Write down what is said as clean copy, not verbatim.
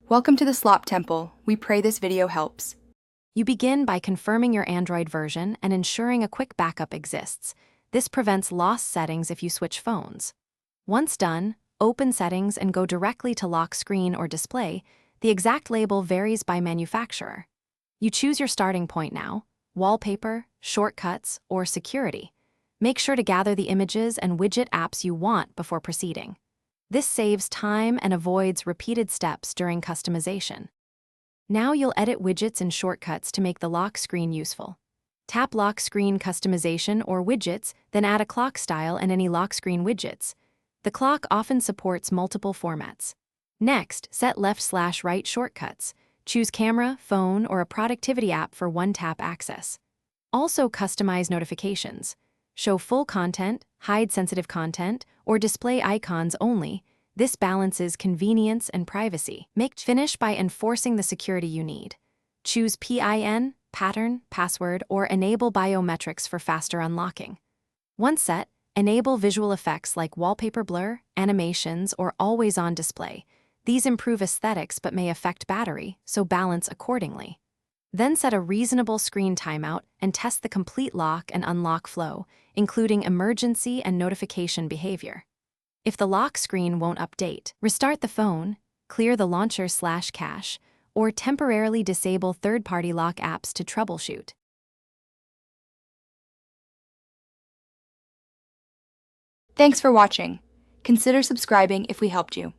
Welcome to the Slop Temple. We pray this video helps. You begin by confirming your Android version and ensuring a quick backup exists. This prevents lost settings if you switch phones. Once done, open Settings and go directly to Lock Screen or Display. The exact label varies by manufacturer. You choose your starting point now: wallpaper, shortcuts, or security. Make sure to gather the images and widget apps you want before proceeding. This saves time and avoids repeated steps during customization. Now you'll edit widgets and shortcuts to make the lock screen useful. Tap Lock Screen Customization or Widgets, then add a clock style and any lock screen widgets. The clock often supports multiple formats. Next, set left/right shortcuts. Choose camera, phone, or a productivity app for one-tap access. Also customize notifications. Show full content, hide sensitive content, or display icons only. This balances convenience and privacy. Finish by enforcing the security you need. Choose PIN, pattern, password, or enable biometrics for faster unlocking. Once set, enable visual effects like wallpaper blur, animations, or always-on display. These improve aesthetics but may affect battery, so balance accordingly. Then set a reasonable screen timeout and test the complete lock and unlock flow, including emergency and notification behavior. If the lock screen won't update, restart the phone, clear the launcher/cache, or temporarily disable third-party lock apps to troubleshoot. Thanks for watching. Consider subscribing if we helped you.